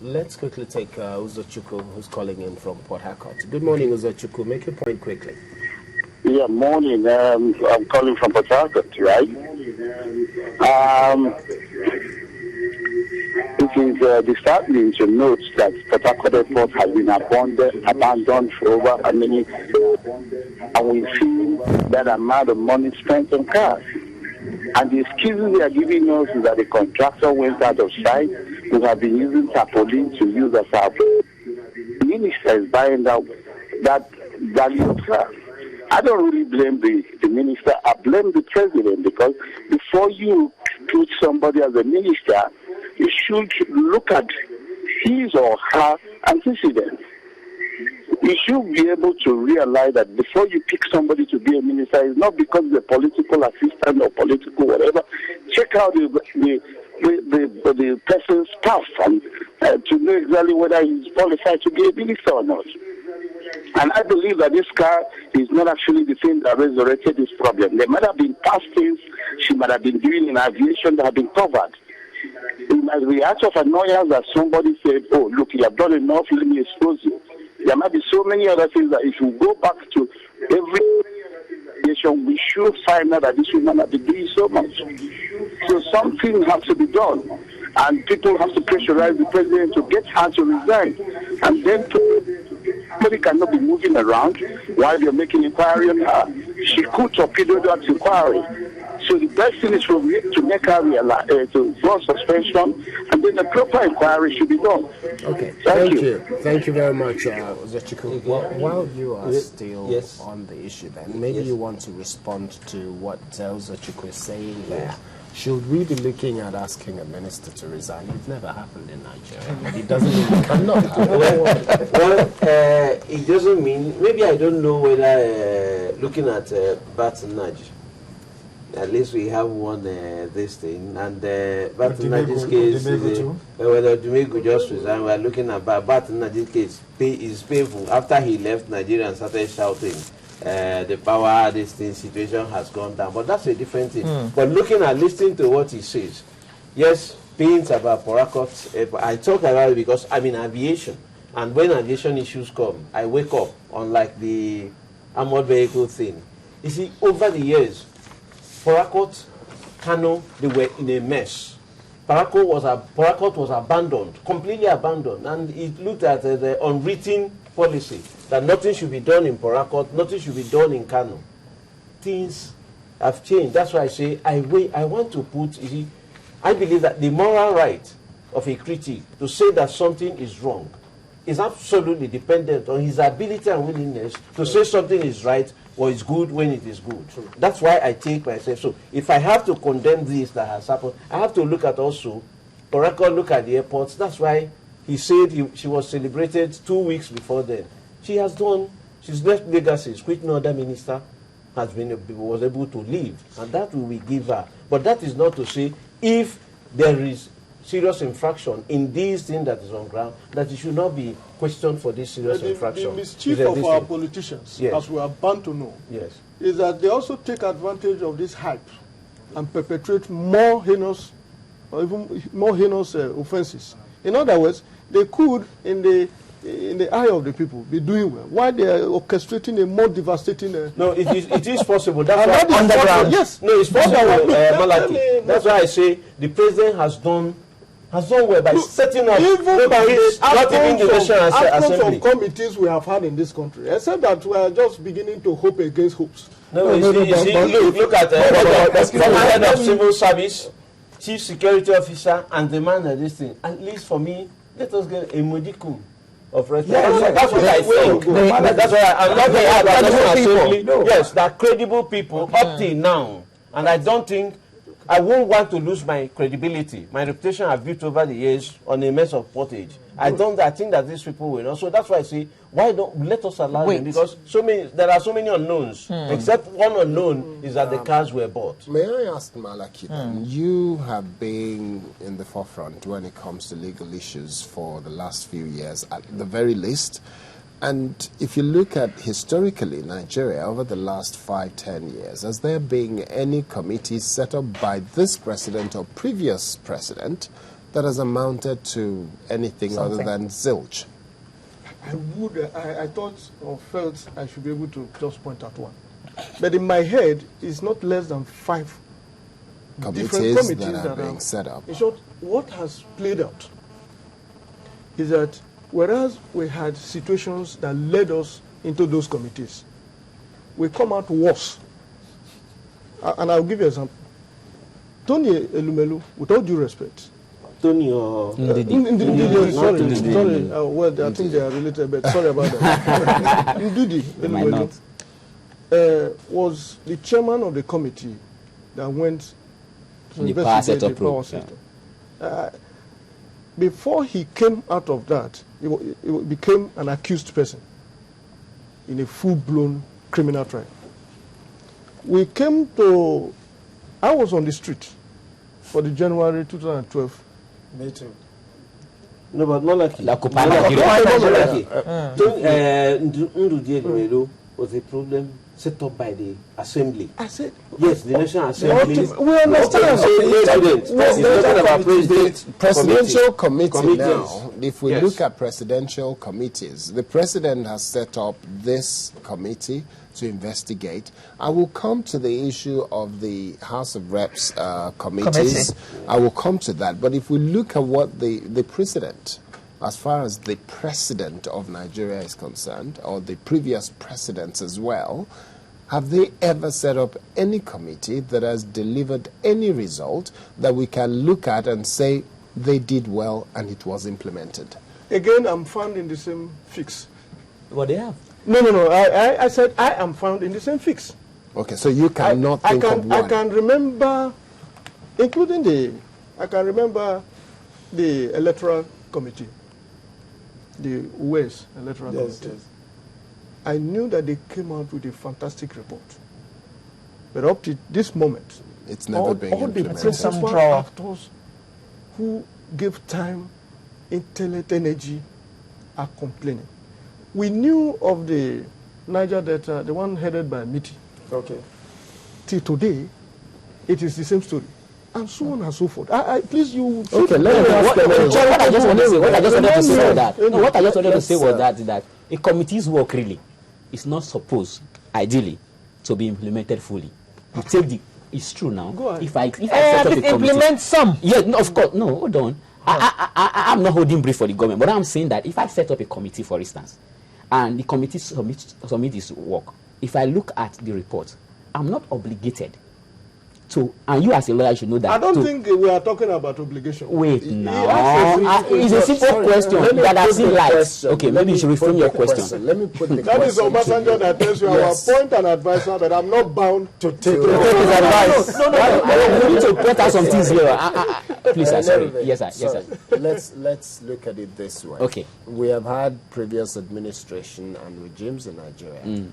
Let's quickly take Uzochukwu, who's calling in from Port Harcourt. Good morning, Uzochukwu. Make your point quickly. Yeah, morning. I'm calling from Port Harcourt, right? It is disheartening to note that Port Harcourt Airport has been abandoned for over many years, and we see that amount of money spent on cars. And the excuses they are giving us is that the contractor went out of sight. We have been using tarpaulin to use as our. The minister is buying that value of cars. I don't really blame the minister. I blame the president, because before you put somebody as a minister, you should look at his or her antecedents. You should be able to realize that before you pick somebody to be a minister, it's not because they're political assistant or political whatever. Check out the person's past and to know exactly whether he's qualified to be a minister or not. And I believe that this car is not actually the thing that resurrected this problem. There might have been past things she might have been doing in aviation that have been covered. It might be out of annoyance that somebody said, oh, look, you have done enough, let me expose you. There might be so many other things that if you go back to every aviation, we should find out that this woman has been doing so much. So something has to be done. And people have to pressurize the president to get her to resign. And then somebody cannot be moving around while they're making inquiry on her. She could torpedo that inquiry. So the best thing is to make her realize, to go on suspension, and then the proper inquiry should be done. Okay, thank you. Thank you very much, Uzochukwu. While you are still on the issue, then maybe you want to respond to what Uzochukwu is saying there. Should we be looking at asking a minister to resign? It's never happened in Nigeria. It doesn't mean it cannot happen. It doesn't mean, maybe I don't know whether looking at Baton Nudge, at least we have one this thing, and Baton Nudge's case, whether Dumego just resign, we are looking at Baton Nudge's case is painful. After he left Nigeria and started shouting, the power, this thing, situation has gone down. But that's a different thing. But listening to what he says, yes, pains about Port Harcourt. I talk about it because I'm in aviation. And when aviation issues come, I wake up, unlike the armored vehicle thing. You see, over the years, Port Harcourt, Kano, they were in a mess. Port Harcourt was abandoned, completely abandoned. And it looked at the unwritten policy that nothing should be done in Port Harcourt, nothing should be done in Kano. Things have changed. That's why I say I want to put, you see, I believe that the moral right of a critic to say that something is wrong is absolutely dependent on his ability and willingness to say something is right or is good when it is good. That's why I take myself. So if I have to condemn this that has happened, I have to look at also, Port Harcourt, look at the airports. That's why he said she was celebrated 2 weeks before then. She's left legacies which no other minister was able to leave, and that will we give her. But that is not to say if there is serious infraction in this thing that is on ground, that it should not be questioned for this serious infraction. The mischief of our politicians, as we are bound to know, is that they also take advantage of this hype and perpetrate more heinous or even more heinous offenses. In other words, they could, in the eye of the people, be doing well, while they are orchestrating a more devastating... No, it is possible. That's why underground. Yes. No, it's possible, Malaki. That's why I say the president has done well by setting up outcomes of committees we have had in this country, except that we are just beginning to hope against hopes. Look at the head of civil service, chief security officer, and the man of this thing. At least for me, let us get a modicum of respect. That's what I think. That's why I'm not going to yes, there are credible people up till now, and I don't think I won't want to lose my credibility, my reputation I've built over the years on a mess of pottage. I think that these people will not. So that's why I say, why don't let us allow them? Because there are so many unknowns. Except one unknown is that the cars were bought. May I ask Malaki, you have been in the forefront when it comes to legal issues for the last few years, at the very least. And if you look at historically Nigeria over the last 5-10 years, has there been any committee set up by this president or previous president that has amounted to anything other than zilch? I thought or felt I should be able to just point at one. But in my head, it's not less than 5 different committees that are being set up. In short, what has played out is that whereas we had situations that led us into those committees, we come out worse. And I'll give you an example. Tony Elumelu, with all due respect, Tony or Ndidi, sorry. Well, I think they are related, but sorry about that. Ndidi Elumelu was the chairman of the committee that went to investigate the power sector. Before he came out of that, he became an accused person in a full-blown criminal trial. I was on the street for the January 2012 meeting. No, but not like Ndudi was a problem set up by the assembly. I said, yes, the National Assembly. We understand. Presidential committee now, if we look at presidential committees, the president has set up this committee to investigate. I will come to the issue of the House of Reps committees. I will come to that. But if we look at what the president, as far as the president of Nigeria is concerned, or the previous presidents as well, have they ever set up any committee that has delivered any result that we can look at and say they did well and it was implemented? Again, I'm found in the same fix. What they have? No. I said I am found in the same fix. Okay, so you cannot think of one. I can remember, I can remember the electoral committee, the West electoral committee. Yes. I knew that they came out with a fantastic report. But up to this moment, it's never been implemented. All the principal actors who give time, intellect, energy are complaining. We knew of the Niger Delta, the one headed by Miti. Okay. Till today, it is the same story. And so on and so forth. Please, you... Okay, let me ask what I just wanted to say was that. No, what I just wanted to say was that a committee's work really is not supposed, ideally, to be implemented fully. You take the... It's true now. Go ahead. If I set up a committee... implement some. Yeah, no, of course. No, hold on. I'm not holding brief for the government, but I'm saying that if I set up a committee, for instance, and the committee submits its work, if I look at the report, I'm not obligated to, and you as a lawyer should know that. I don't think we are talking about obligation. Wait, no. It's a simple question that I've seen light. Okay, maybe you should reframe your question. Let me put the that question. That is Obasanjo that tells you I appoint an advisor that I'm not bound to take his advice. No. We need to point out some things here. Please, sir. Sorry. Yes, sir. Let's look at it this way. Okay. We have had previous administration and regimes in Nigeria.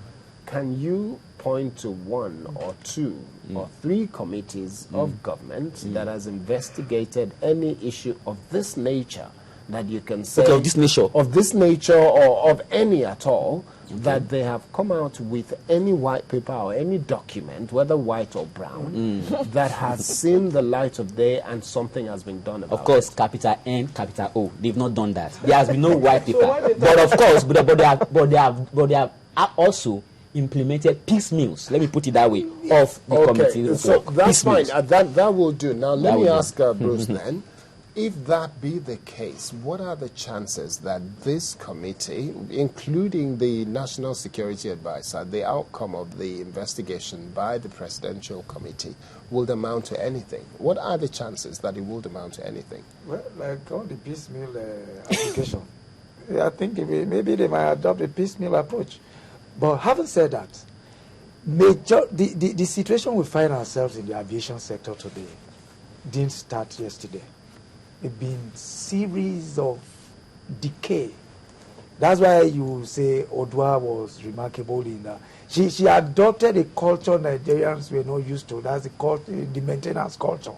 Can you point to one or two or three committees of government that has investigated any issue of this nature that you can say of this nature or of any at all that they have come out with any white paper or any document, whether white or brown, that has seen the light of day and something has been done about it? Of course, capital N, capital O. They've not done that. There has been no white paper. But of course, but they have also implemented piecemeals, let me put it that way, of the committee. So that's fine. That will do. Now let me ask Bruce then, if that be the case, what are the chances that this committee, including the National Security Advisor, the outcome of the investigation by the Presidential Committee, will amount to anything? What are the chances that it will amount to anything? Well, like on the piecemeal application, I think maybe they might adopt a piecemeal approach. But having said that, the situation we find ourselves in the aviation sector today didn't start yesterday. It's been series of decay. That's why you say Odwa was remarkable in that. She adopted a culture Nigerians were not used to. That's the maintenance culture.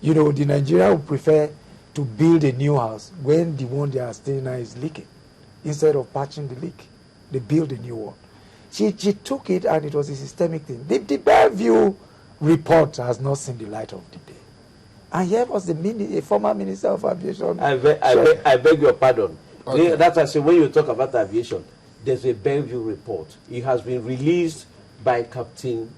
You know, the Nigerian would prefer to build a new house when the one they are staying now is leaking. Instead of patching the leak, they build a new one. She took it and it was a systemic thing. The Bellevue report has not seen the light of the day. And here was the former Minister of Aviation. I beg your pardon. Okay. That's why I say when you talk about aviation, there's a Bellevue report. It has been released by Captain